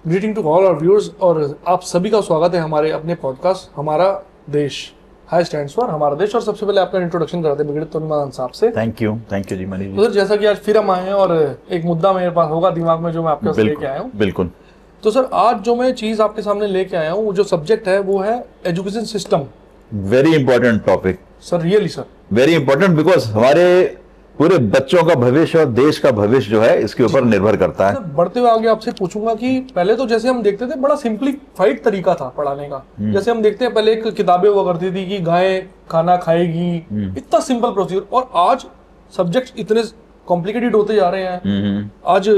Greeting to all our viewers और आप सभी का स्वागत है हमारे अपने पॉडकास्ट हमारा देश। हाई स्टैंड्स फॉर हमारा देश। और सबसे पहले आपका इंट्रोडक्शन कराते हैं बिगड़े तनुमान साहब से। थैंक यू जी मनीष जी। तो सर जैसा कि आज फिर हम आए हैं और एक मुद्दा मेरे पास होगा दिमाग में जो मैं आपके पास लेके आया हूँ। बिल्कुल। तो सर आज जो मैं चीज आपके सामने लेके आया हूँ, जो सब्जेक्ट है वो है education system. Very important topic sir, really sir, very important because हमारे पूरे बच्चों का भविष्य और देश का भविष्य जो है इसके ऊपर निर्भर करता है। सर बढ़ते हुए आगे आपसे पूछूंगा कि पहले तो जैसे हम देखते थे बड़ा सिंपलीफाइड तरीका था पढ़ाने का। जैसे हम देखते हैं पहले एक किताबें हुआ करती थी कि गाय खाना खाएगी, इतना सिंपल प्रोसीजर। और आज सब्जेक्ट्स इतने कॉम्प्लिकेटेड होते जा रहे हैं, आज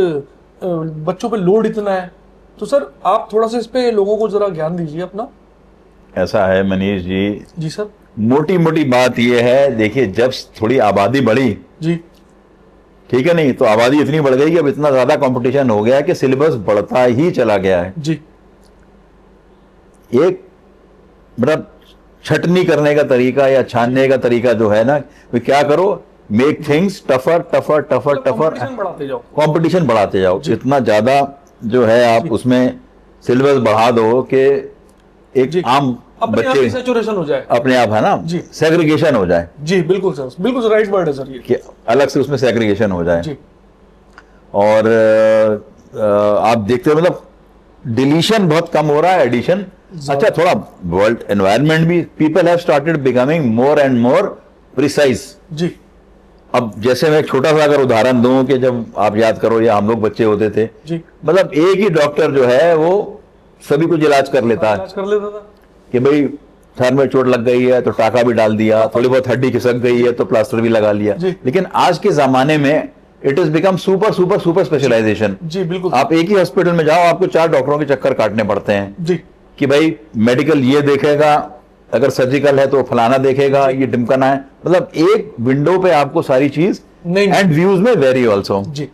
बच्चों पे लोड इतना है। तो सर आप थोड़ा सा इस पे लोगों को जरा ज्ञान दीजिए अपना। ऐसा है मनीष जी। जी सर। मोटी मोटी बात यह है, देखिए जब थोड़ी आबादी बढ़ी जी, ठीक है, नहीं तो आबादी इतनी बढ़ गई कि अब इतना ज्यादा कंपटीशन हो गया कि सिलेबस बढ़ता ही चला गया है। जी। एक मतलब छटनी करने का तरीका या छानने का तरीका जो है ना, वो क्या करो, make things tougher tougher tougher tougher, competition बढ़ाते जाओ। इतना ज्यादा जो है आप उसमें सिलेबस बढ़ा दो कि एक आम बच्चे सैचुरेशन हो जाए अपने आप, है ना जी, सेग्रीगेशन हो जाए। जी बिल्कुल सर, बिल्कुल सर, राइट वर्ड है सर ये, कि अलग से उसमें सेग्रीगेशन हो जाए। जी। और आप देखते हो मतलब डिलीशन बहुत कम हो रहा है, एडिशन। अच्छा, थोड़ा वर्ल्ड एनवायरनमेंट भी, people have started becoming more and more precise. जी। अब जैसे मैं एक छोटा सा अगर उदाहरण दूं कि जब आप याद करो या हम लोग बच्चे होते थे जी, मतलब एक ही डॉक्टर जो है वो सभी कुछ इलाज कर लेता है। कि भाई सर में चोट लग गई है तो टाका भी डाल दिया, थोड़ी बहुत हड्डी खिसक गई है तो प्लास्टर भी लगा लिया। लेकिन आज के जमाने में it is become super super super specialization. जी बिल्कुल। आप एक ही हॉस्पिटल में जाओ, आपको 4 डॉक्टरों के चक्कर काटने पड़ते हैं जी, कि भाई मेडिकल ये देखेगा, अगर सर्जिकल है तो फलाना देखेगा, ये ढिमकाना है। मतलब एक विंडो पे आपको सारी चीज, एंड व्यूज में वेरी ऑल्सो। जी।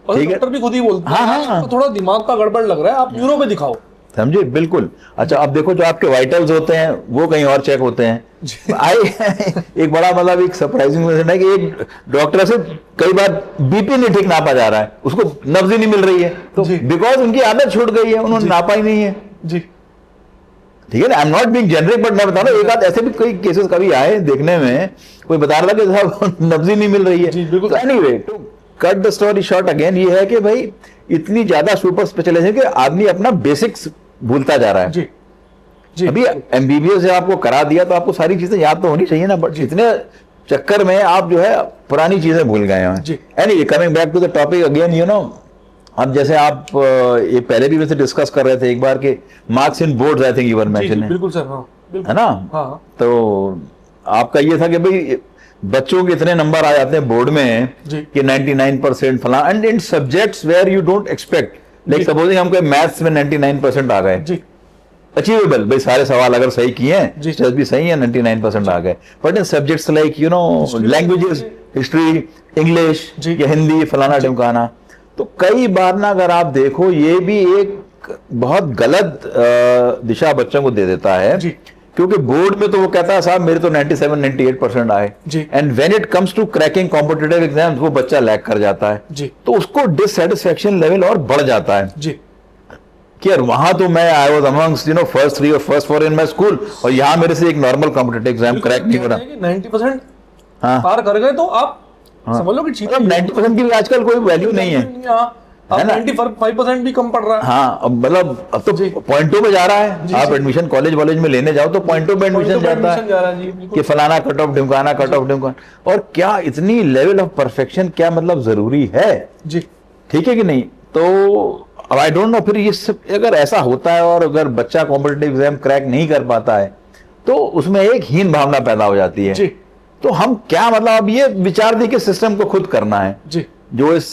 और डॉक्टर भी खुद ही बोलते हैं हाँ, थोड़ा दिमाग का गड़बड़ लग रहा है, आप न्यूरो पे दिखाओ। समझे? बिल्कुल। अच्छा, अब देखो जो आपके वाइटल्स होते हैं वो कहीं और चेक होते हैं। एक बड़ा मतलब एक सरप्राइजिंग है कि एक डॉक्टर से कई बार बीपी नहीं ठीक नापा जा रहा है, उसको नब्ज ही नहीं मिल रही है, तो बिकॉज उनकी आदत छूट गई है, उन्होंने नापा ही नहीं है। जी ठीक है ना, I am not being generic, but मैं बता रहा हूँ एक आध ऐसे भी कई केसेस कभी आए देखने में, कोई बता रहा था कि साहब नब्ज ही नहीं मिल रही है। तो anyway, to cut the story short again, ये है कि भाई इतनी ज्यादा सुपर स्पेशलाइजेशन कि आदमी अपना बेसिक्स भूलता जा रहा है। जी। जी। अभी एमबीबीएस से आपको करा दिया तो आपको सारी चीजें याद तो होनी चाहिए ना, बट इतने चक्कर में आप जो है पुरानी चीजें भूल गए हैं। Anyway, coming back to the topic again, you know, अब जैसे आप ये पहले भी वैसे डिस्कस कर रहे थे एक बार के marks in boards, I think you were mentioning. बिल्कुल सर, हाँ, है ना। हाँ। तो आपका ये था कि भाई बच्चों के इतने नंबर आ जाते हैं बोर्ड में कि 99% फला, and in subjects where you don't expect, like supposing हमको मैथ्स में 99% आ गए, अचीवेबल, भाई सारे सवाल अगर सही किए हैं, टेस्ट भी सही है, 99% आ गए। But in subjects like you know languages, history, English या हिंदी, फलाना ढिमकाना, तो कई बार ना अगर आप देखो ये भी एक बहुत गलत दिशा बच्चों को दे देता है। क्योंकि बोर्ड में तो वो कहता है साहब मेरे तो 97-98% आए, and when it comes to cracking competitive exams वो बच्चा लैग कर जाता है, तो उसको डिससैटिस्फैक्शन लेवल और बढ़ जाता है कि यार वहां तो मैं I was amongst you know first 3 और फर्स्ट 4 इन माय स्कूल, और यहाँ मेरे से एक नॉर्मल कॉम्पिटिटिव एग्जाम क्रैक नहीं हो रहा। 90% पार कर गए तो आप समझ लो कि 90% की भी आजकल कोई वैल्यू नहीं है, है ना। 95% भी कम पड़ रहा है। हाँ, अब मतलब अब तो पॉइंटों पे जा रहा है। आप एडमिशन कॉलेज में लेने जाओ तो पॉइंटों पे एडमिशन जाता है कि फलाना कट ऑफ ढिमकाना, कट ऑफ ढिमकाना। और क्या इतनी लेवल ऑफ परफेक्शन क्या मतलब जरूरी है? जी, ठीक है कि नहीं? तो अब आई डोंट नो, फिर ये सब अगर ऐसा होता है और अगर बच्चा कॉम्पिटिटिव एग्जाम क्रैक नहीं कर पाता है तो उसमें एक हीन भावना पैदा हो जाती है। तो हम क्या मतलब अब ये विचार दी कि सिस्टम को खुद करना है, जो इस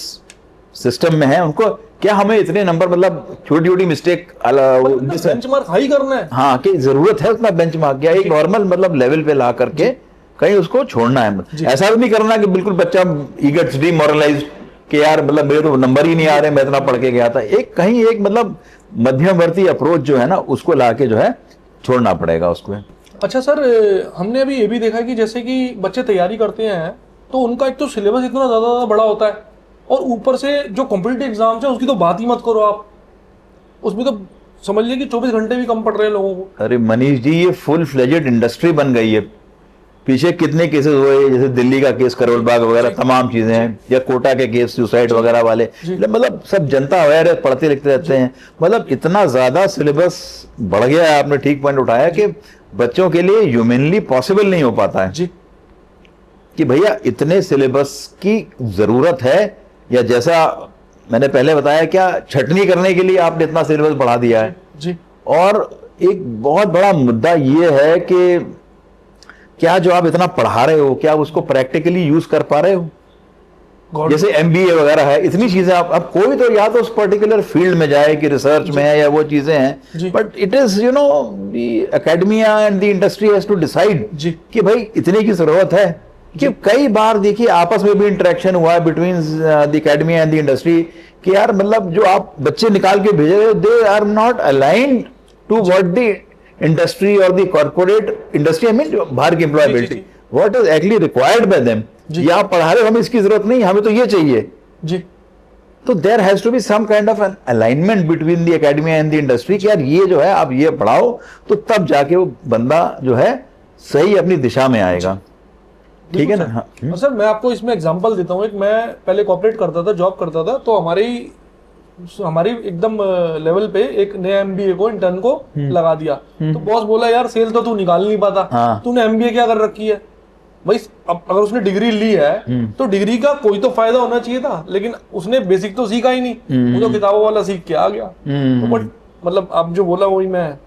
सिस्टम में है उनको, क्या हमें इतने नंबर मतलब छोटी छोटी मिस्टेक बेंचमार्क हाई करना है? हाँ, कि जरूरत है उतना बेंचमार्क, या एक नॉर्मल मतलब लेवल पे ला करके कहीं उसको छोड़ना है। ऐसा भी नहीं करना कि बिल्कुल बच्चा ही गेट्स डीमोरलाइज्ड कि यार मतलब मेरे तो नंबर ही नहीं आ रहे, मैं इतना पढ़ के गया था। एक कहीं एक मतलब मध्यवर्ती अप्रोच जो है ना उसको लाके जो है छोड़ना पड़ेगा उसको। अच्छा सर, हमने अभी ये भी देखा कि जैसे कि बच्चे तैयारी करते हैं तो उनका एक तो सिलेबस इतना ज्यादा बड़ा होता है, और ऊपर से जो कॉम्पिटिटिव एग्जाम्स है उसकी तो बात ही मत करो आप। उसमें तो समझ लीजिए कि 24 घंटे भी कम पड़ रहे हैं लोगों को। अरे मनीष जी, ये फुल फ्लेजेड इंडस्ट्री बन गई है। पीछे कितने केसेस हुए, जैसे दिल्ली का केस, करोल बाग वगैरह, तमाम चीजें हैं, या कोटा के केस, सुसाइड वगैरह वाले, मतलब सब जनता अवेयर है, पढ़ते लिखते रहते हैं। मतलब इतना ज्यादा सिलेबस बढ़ गया है, आपने ठीक पॉइंट उठाया कि बच्चों के लिए ह्यूमनली पॉसिबल नहीं हो पाता है जी कि भैया इतने सिलेबस की जरूरत है, या जैसा मैंने पहले बताया, क्या छटनी करने के लिए आपने इतना सिलेबस बढ़ा दिया है जी। और एक बहुत बड़ा मुद्दा ये है कि क्या जो आप इतना पढ़ा रहे हो, क्या आप उसको प्रैक्टिकली यूज कर पा रहे हो? जैसे एमबीए वगैरह है, इतनी चीजें अब कोई तो या तो उस पर्टिकुलर फील्ड में जाए कि रिसर्च में है या वो चीजें हैं, but it is you know the academia and the industry has to decide कि भाई इतने की जरूरत है। कि कई बार देखिए आपस में भी इंटरेक्शन हुआ है between the academia and the industry कि यार मतलब जो आप बच्चे निकाल के भेज रहे हो, they are not aligned to what the industry और the corporate industry, I mean जो बाहर की employability, what is actually required by them. ये आप पढ़ा रहे हो, हमें इसकी जरूरत नहीं, हमें तो ये चाहिए जी। तो there has to be some kind of an alignment between the academia and the industry कि यार ये जो है आप ये पढ़ाओ, तो तब जाके वो बंदा जो है सही अपनी दिशा में आएगा। ठीक है ना? हाँ। सर मैं आपको इसमें एग्जांपल देता हूँ। एक मैं पहले कॉर्पोरेट करता था, जॉब करता था, तो हमारी एकदम लेवल पे एक नया एमबीए को इंटर्न को लगा दिया। तो बॉस बोला यार सेल तो तू निकाल नहीं पाता, हाँ। तूने एमबीए क्या कर रखी है भाई? अब अगर उसने डिग्री ली है तो डिग्री का कोई तो फायदा होना चाहिए था, लेकिन उसने बेसिक तो सीखा ही नहीं, वो तो किताबों वाला सीख के आ गया। तो बट मतलब आप जो बोला वही मैं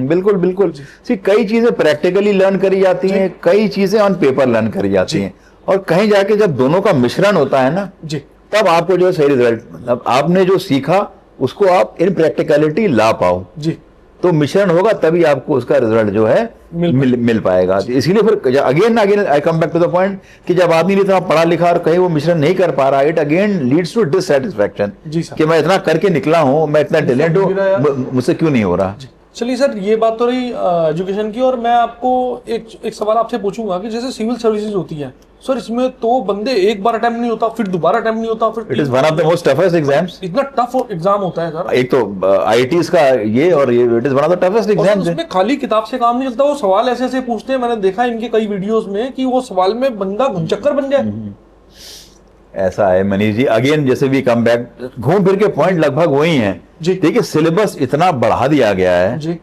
बिल्कुल बिल्कुल। सी कई चीजें प्रैक्टिकली लर्न करी जाती हैं, कई चीजें ऑन पेपर लर्न करी जाती हैं, और कहीं जाके जब दोनों का मिश्रण होता है ना जी, तब आपको जो सही रिजल्ट, मतलब आपने जो सीखा उसको आप इन प्रैक्टिकलिटी ला पाओ जी, तो मिश्रण होगा तभी आपको उसका रिजल्ट जो है मिल पाएगा। इसीलिए फिर again I come back to the point कि जब आदमी ने इतना पढ़ा लिखा और कहीं वो मिश्रण नहीं कर पा रहा, it again leads to dissatisfaction कि मैं इतना करके निकला हूं, मैं इतना टैलेंट हूं, मुझसे क्यों नहीं हो रहा। चलिए सर, ये बात तो रही एजुकेशन की, और मैं आपको एक सवाल आपसे पूछूंगा कि जैसे सिविल सर्विसेज होती है सर, इसमें तो बंदे एक बार अटेम्प्ट नहीं होता, फिर दोबारा अटेम्प्ट नहीं होता, फिर it is one of the most toughest exams. इतना टफ एग्जाम होता है सर। एक तो आईटीज का ये, और ये it is one of the toughest exams. उसमें खाली किताब से काम नहीं चलता, वो सवाल ऐसे ऐसे पूछते हैं, मैंने देखा इनके कई वीडियोस में कि वो सवाल में बंदा घुमचक्कर बन जाए। ऐसा है मनीष जी, अगेन जैसे भी कम बैक, घूम फिर के पॉइंट लगभग वही है। देखिए सिलेबस इतना बढ़ा दिया गया है जी,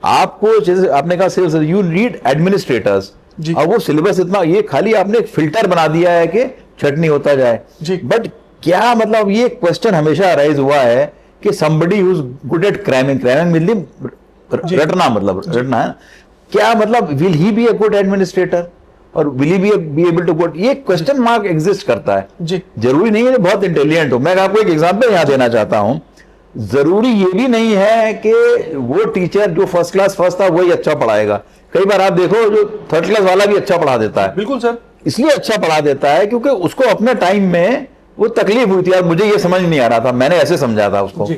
आपको जैसे आपने कहा सिर्फ यू रीड एडमिनिस्ट्रेटर्स, अब वो सिलेबस इतना, ये खाली आपने एक फिल्टर बना दिया है कि छटनी होता जाए। बट क्या मतलब ये क्वेश्चन हमेशा अराइज हुआ है कि somebody who's good at cramming मतलब रटना, मतलब रटना है, क्या मतलब will he be a good administrator और will he be able to good, ये क्वेश्चन मार्क एग्जिस्ट करता है जी। जरूरी नहीं है बहुत इंटेलिजेंट हो। मैं आपको एक एग्जांपल यहां देना चाहता हूं, जरूरी ये भी नहीं है कि वो टीचर जो फर्स्ट क्लास फर्स्ट था वही अच्छा पढ़ाएगा। कई बार आप देखो जो थर्ड क्लास वाला भी अच्छा पढ़ा देता है। बिल्कुल सर, इसलिए अच्छा पढ़ा देता है क्योंकि उसको अपने टाइम में वो तकलीफ हुई थी, यार मुझे ये समझ नहीं आ रहा था, मैंने ऐसे समझा था उसको।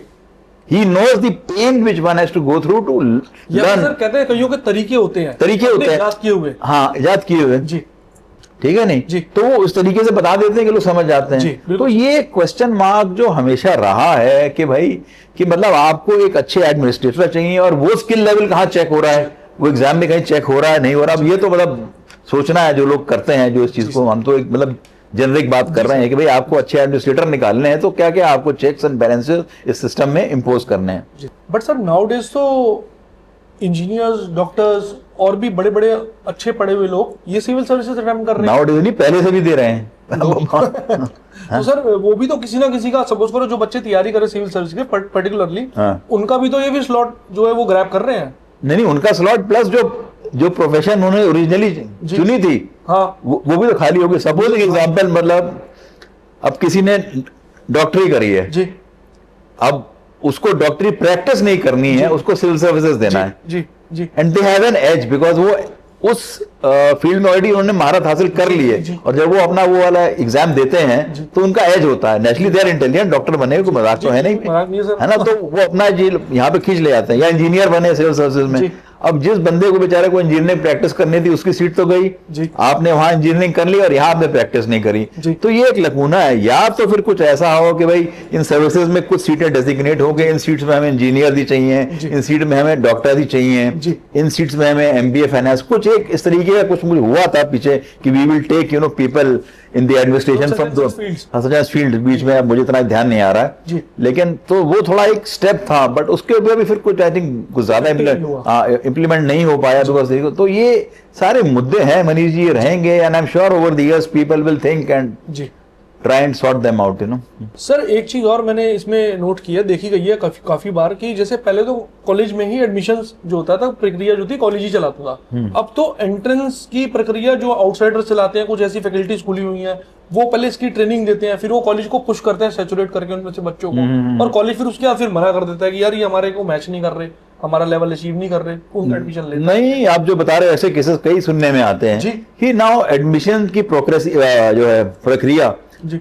He knows the pain which one has to go through to learn। Sir कहते हैं कईयों के तरीके होते हैं, याद किए हुए। हाँ, याद किए हुए जी, ठीक है नहीं जी, तो वो उस तरीके से बता देते हैं कि लोग समझ जाते हैं। तो ये क्वेश्चन मार्क जो हमेशा रहा है कि भाई कि मतलब आपको एक अच्छे एडमिनिस्ट्रेटर चाहिए, और वो स्किल लेवल कहाँ चेक हो रहा है, वो एग्जाम में कहीं चेक हो रहा है नहीं हो रहा। अब ये तो मतलब सोचना है जो लोग करते हैं जो इस चीज को, हम तो एक मतलब जेनरिक बात कर रहे हैं कि भाई आपको अच्छे एडमिनिस्ट्रेटर निकालने हैं तो क्या क्या आपको चेक्स एंड बैलेंसेस इस सिस्टम में इंपोज करने हैं। बट सर नाउडेज तो इंजीनियर्स, डॉक्टर्स और भी बड़े बड़े अच्छे पढ़े हुए लोग ये सिविल सर्विसेज अटेम्प्ट कर रहे हैं। नाउडेज नहीं, पहले से भी दे रहे हैं। तो सर वो भी तो किसी ना किसी का, सपोज करो जो बच्चे तैयारी कर रहे सिविल सर्विस के पर्टिकुलरली, उनका भी तो ये भी स्लॉट जो है वो ग्रैब कर रहे हैं। नहीं, उनका स्लॉट प्लस जो प्रोफेशन उन्होंने ओरिजिनली चुनी थी, हाँ, वो भी तो खाली होगी। सपोज एग्जांपल, मतलब अब किसी ने डॉक्टरी करी है जी, अब उसको डॉक्टरी प्रैक्टिस नहीं करनी है, उसको सिविल सर्विसेज देना है जी जी, and they have an edge because वो उस फील्ड में ऑलरेडी उन्होंने महारत हासिल कर ली है, और जब वो अपना वो वाला एग्जाम देते हैं तो उनका एज होता है। Naturally they are intelligent, doctor बने कोई मजाक तो है नहीं, है ना, तो वो अपना यहाँ पे खींच ले जाते हैं, या इंजीनियर बने सिविल सर्विसेज में। अब जिस बंदे को बेचारे को इंजीनियरिंग प्रैक्टिस करनी थी उसकी सीट तो गई जी। आपने वहां इंजीनियरिंग कर ली और यहाँ आपने प्रैक्टिस नहीं करी, तो ये एक लकूना है। या तो फिर कुछ ऐसा हो कि भाई इन सर्विसेज में कुछ सीटें डेजिग्नेट हो गई, इन सीट्स में हमें इंजीनियर ही चाहिए, इन सीट में हमें डॉक्टर ही चाहिए, इन सीट्स में हमें MBA फाइनेंस, कुछ एक इस तरीके का कुछ मुझे हुआ था पीछे कि we will take people in the administration from field, बीच में अब मुझे इतना ध्यान नहीं आ रहा है, लेकिन तो वो थोड़ा एक स्टेप था, बट उसके ऊपर भी फिर कुछ आई थिंक कुछ ज्यादा इम्प्लीमेंट नहीं हो पाया बिकॉज। तो ये सारे मुद्दे हैं मनीष जी, रहेंगे, and I am sure over the years people will think and try and sort them out, sir एक चीज और मैंने इसमें नोट की है, देखी गई है काफी बार कि जैसे पहले तो कॉलेज में ही एडमिशंस जो होता था, प्रक्रिया जो थी कॉलेज ही चलाता था। अब तो एंट्रेंस की प्रक्रिया जो आउटसाइडर्स चलाते हैं, कुछ ऐसी फैकल्टीज खुली हुई हैं, वो पहले इसकी ट्रेनिंग देते हैं, फिर वो कॉलेज को पुश करते हैं सैचुरेट करके उनमें से बच्चों को, और कॉलेज फिर उसके बाद फिर मना कर देता है कि यार ये हमारे को मैच नहीं कर रहे, हमारा लेवल अचीव नहीं कर रहे, उनका एडमिशन ले नहीं। आप जो बता रहे हो ऐसे केसेस कई सुनने में आते हैं कि नाउ एडमिशन की प्रोग्रेस जो है प्रक्रिया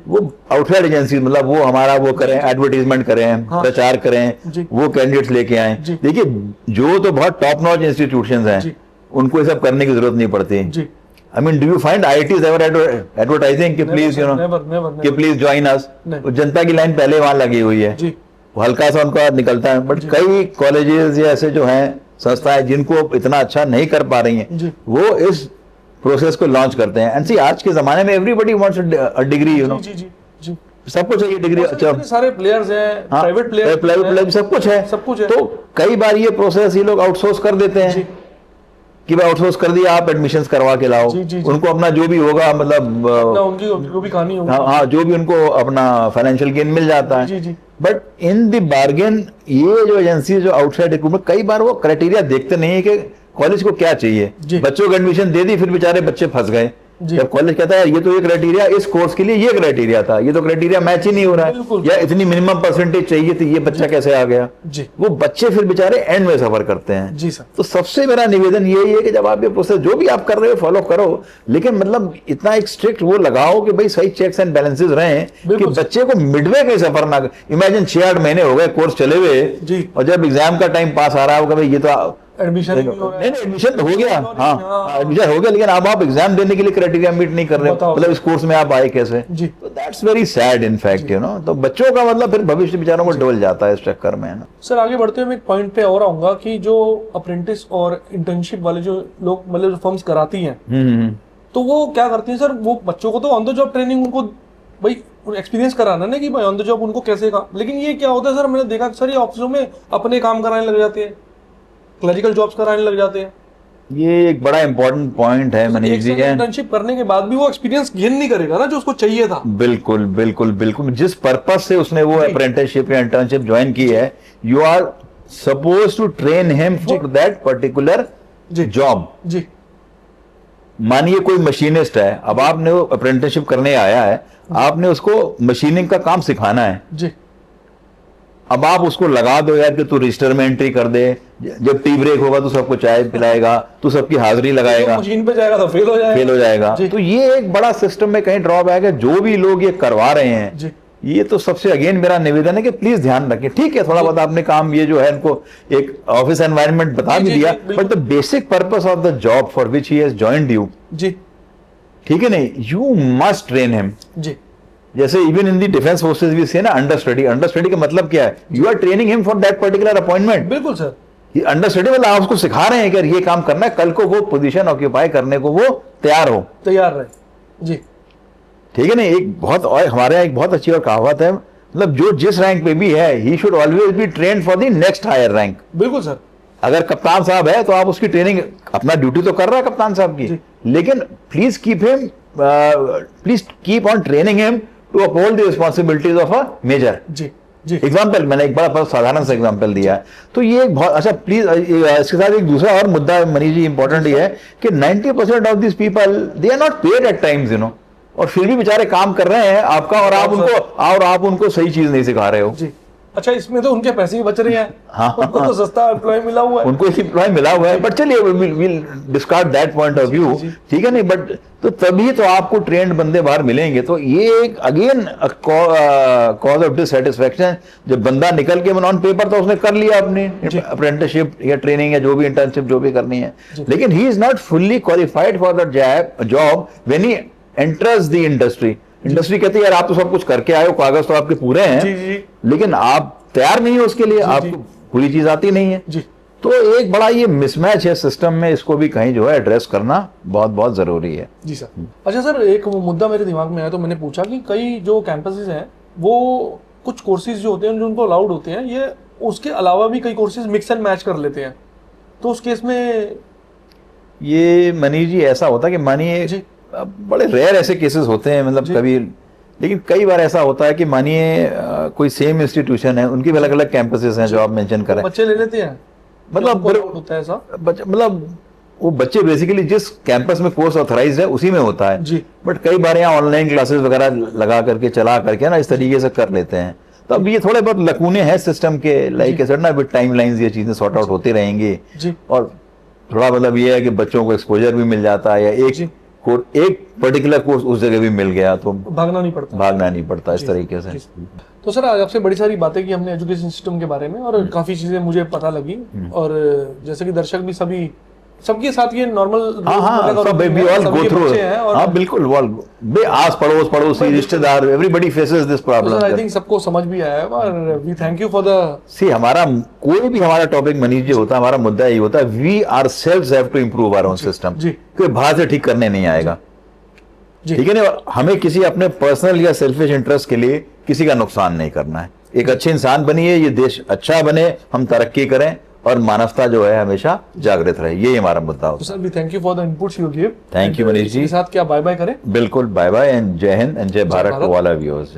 वो आउटसाइड एजेंसी, मतलब वो हमारा वो करें, एडवर्टीजमेंट करें, प्रचार करें, वो कैंडिडेट्स लेके आए। देखिए जो तो बहुत टॉप नॉच इंस्टीट्यूशंस हैं उनको ये सब करने की जरूरत नहीं पड़ती। I mean, do you find IITs ever advertising कि प्लीज कि प्लीज ज्वाइन अस? जनता की लाइन पहले वहां लगी हुई है, हल्का सा उनका निकलता है, बट कई कॉलेजेस या ऐसे जो हैं संस्थाएं जिनको इतना अच्छा नहीं कर पा रही हैं, वो इस प्रोसेस को लॉन्च करते हैं। एंड सी आज के जमाने में एवरीबॉडी वांट्स अ डिग्री, सबको चाहिए डिग्री। अच्छा सारे प्लेयर्स हैं, प्राइवेट प्लेयर सब कुछ है, तो कई बार ये प्रोसेस ये लोग आउटसोर्स कर देते हैं कि भाई आउटसोर्स कर दिया, आप एडमिशंस करवा के लाओ, उनको अपना जो भी होगा, मतलब उनकी जो भी कहानी होगी, हाँ जो भी उनको अपना फाइनेंशियल गेन मिल जाता है। बट इन द बार्गेन ये जो एजेंसी जो आउटसाइड रिक्रूटमेंट, कई बार वो क्राइटेरिया देखते नहीं है कि कॉलेज को क्या चाहिए, बच्चों को एडमिशन दे दी, फिर बेचारे बच्चे फंस गए। जब कॉलेज कहता है ये तो ये क्राइटेरिया इस कोर्स के लिए ये क्राइटेरिया था, ये तो क्राइटेरिया मैच ही नहीं हो रहा है, या इतनी मिनिमम परसेंटेज चाहिए थी, ये बच्चा कैसे आ गया, वो बच्चे फिर बेचारे एंड में सफर करते हैं। जी सर। तो सबसे मेरा निवेदन यही है कि जब आप ये प्रोसेस जो भी आप कर रहे हो फॉलो करो, लेकिन मतलब इतना एक स्ट्रिक्ट वो लगाओ कि भाई सही चेक्स एंड बैलेंसेस रहें कि बच्चे को मिडवे के सफर ना। इमेजिन 6-8 महीने हो गए कोर्स चले हुए, और जब एग्जाम का टाइम पास आ रहा होगा, भाई ये तो एडमिशन एडमिशन हो गया, हाँ एडमिशन हो गया, लेकिन अब आप एग्जाम देने के लिए क्राइटेरिया मीट नहीं कर रहे हो, मतलब इस कोर्स में आप आए कैसे? तो that's very sad in fact, तो बच्चों का मतलब फिर भविष्य बेचारों को डोल जाता है इस चक्कर में, ना। सर आगे बढ़ते हुए मैं एक पॉइंट पे और आऊंगा कि जो अप्रेंटिस और इंटर्नशिप वाले जो लोग मतलब फर्म्स कराती हैं, तो वो क्या करती हैं सर, वो बच्चों को तो ऑन द जॉब ट्रेनिंग उनको भाई एक्सपीरियंस कराना ना कि भाई ऑन द जॉब उनको कैसे काम, लेकिन ये क्या होता है सर, मैंने देखा सर ये ऑफिसों में अपने काम कराने लग जाते हैं, क्लरिकल जॉब्स कराने लग जाते हैं। ये एक बड़ा इंपॉर्टेंट पॉइंट है मनीष जी। इंटर्नशिप करने के बाद भी वो एक्सपीरियंस गेन नहीं करेगा ना जो उसको चाहिए था। बिल्कुल बिल्कुल बिल्कुल, जिस पर्पज से उसने वो अप्रेंटिसशिप या इंटर्नशिप ज्वाइन की है, you are suppose to train him for that particular job. जी मानिए कोई मशीनिस्ट है, अब आपने वो अप्रेंटिसशिप करने आया है, आपने उसको मशीनिंग का काम सिखाना है जी। अब आप उसको लगा दो यार कि तू रजिस्टर में एंट्री कर दे, जब टी ब्रेक होगा तो सबको चाय पिलाएगा, तू सबकी हाजिरी लगाएगा, मशीन पे जाएगा तो फेल हो जाएगा। तो ये एक बड़ा सिस्टम में कहीं ड्रॉबैक है। जो भी लोग ये करवा रहे हैं, ये तो सबसे अगेन मेरा निवेदन है कि प्लीज ध्यान रखें। ठीक है, थोड़ा बहुत आपने काम ये जो है इनको एक ऑफिस एनवायरनमेंट बता भी दिया, but the basic purpose of the job for which he has joined you, ठीक है नहीं, यू मस्ट ट्रेन हिम। जैसे even in the defence forces भी से ना अंडर स्टडी, अंडर स्टडी का मतलब क्या है, you are training him for that particular appointment. बिल्कुल सर, ये अंडर स्टडी मतलब आप उसको सिखा रहे हैं कि ये काम करना है, कल को वो पोजीशन ऑक्यूपाई करने को वो तैयार रहे। जी ठीक है ना। एक बहुत और हमारे यहाँ एक बहुत अच्छी और कहावत है, मतलब जो जिस रैंक पे भी है, he should always be trained for the next higher rank. बिल्कुल सर। अगर कप्तान साहब है तो आप उसकी ट्रेनिंग, अपना ड्यूटी तो कर रहा है कप्तान साहब की, लेकिन please keep on training him to uphold the responsibilities of a major. जी एग्जाम्पल मैंने एक बड़ा साधारण सा एग्जाम्पल दिया है, तो ये एक बहुत अच्छा। प्लीज इसके साथ एक दूसरा और मुद्दा मनीष जी इंपॉर्टेंट ये है कि 90% of this people they are not paid at times, और फिर भी बेचारे काम कर रहे हैं आपका, और आप उनको सही चीज नहीं सिखा रहे हो। अच्छा, इसमें तो उनके पैसे ही बच रहे हैं। हाँ, उनको तो सस्ता एम्प्लॉय मिला हुआ है। उनको एम्प्लॉय मिला हुआ है, बट चलिए will discard that point of view, ठीक है नहीं, बट तो तभी तो आपको ट्रेंड बंदे बाहर मिलेंगे। तो ये एक अगेन कॉज ऑफ डिससेटिस्फैक्शन, जब बंदा निकल के ऑन पेपर तो उसने कर लिया अपनी अप्रेंटिसशिप या ट्रेनिंग या जो भी इंटर्नशिप जो भी करनी है, लेकिन he is not fully qualified for that job when he enters the industry. Industry कहती है यार आप तो सब कुछ करके आए हो, कागज तो आपके पूरे हैं, लेकिन आप तैयार नहीं हो उसके लिए, आपको पूरी चीज आती नहीं है जी। तो एक बड़ा ये मिसमैच है सिस्टम में, इसको भी कहीं जो है एड्रेस करना बहुत बहुत जरूरी है। जी सर। अच्छा सर, एक मुद्दा मेरे दिमाग में आया तो मैंने पूछा कि कई जो कैंपसेस हैं वो कुछ कोर्सेज जो होते हैं जो उनको अलाउड होते हैं, ये उसके अलावा भी कई कोर्सेज मिक्स एंड मैच कर लेते हैं, तो उस केस में ये मनीष जी ऐसा होता है कि मानिए बड़े रेयर ऐसे केसेस होते हैं, मतलब कभी, लेकिन कई बार ऐसा होता है कि मानिए कोई सेम इंस्टीट्यूशन है, उनकी अलग अलग कैंपसेस हैं जो आप मेंशन करें, बच्चे ले लेते हैं, मतलब होता है ऐसा, मतलब वो बच्चे बेसिकली जिस कैंपस में कोर्स ऑथराइज्ड है उसी में होता है जी, बट कई बार यहाँ ऑनलाइन क्लासेस वगैरह लगा करके चला करके ना इस तरीके से कर लेते हैं। तो अब ये थोड़े बहुत लकूने हैं सिस्टम के, लाइक ना विद टाइमलाइंस ये चीजें सॉर्ट आउट होती रहेंगी, और थोड़ा मतलब ये है कि बच्चों को एक्सपोजर भी मिल जाता है, या एक पर्टिकुलर कोर्स उस जगह भी मिल गया तो भागना नहीं पड़ता इस तरीके से। तो सर आज आपसे बड़ी सारी बातें की हमने एजुकेशन सिस्टम के बारे में, और काफी चीजें मुझे पता लगी, और जैसे कि दर्शक भी सभी सबके साथ ये नॉर्मल बिल्कुल आस पड़ोसी रिश्तेदार everybody faces this problem. I think सबको समझ भी आया है, और we thank you for the हमारा कोई भी हमारा टॉपिक मनीष जी होता है, हमारा मुद्दा यही होता है, we are selves have to improve our own system, कोई बाहर से ठीक करने नहीं आएगा, ठीक है ना। हमें किसी अपने पर्सनल या सेल्फिश इंटरेस्ट के लिए किसी का नुकसान नहीं करना है, एक अच्छे इंसान बनिए, ये देश अच्छा बने, हम तरक्की करें, और मानवता जो है हमेशा जागृत रहे, यही हमारा मुद्दा होता है। Sir, we thank you for the inputs you give. Thank you Manish ji. साथ क्या बाय बाय करें? बिल्कुल बाय बाय, एंड जय हिंद एंड जय Bharat to all our viewers.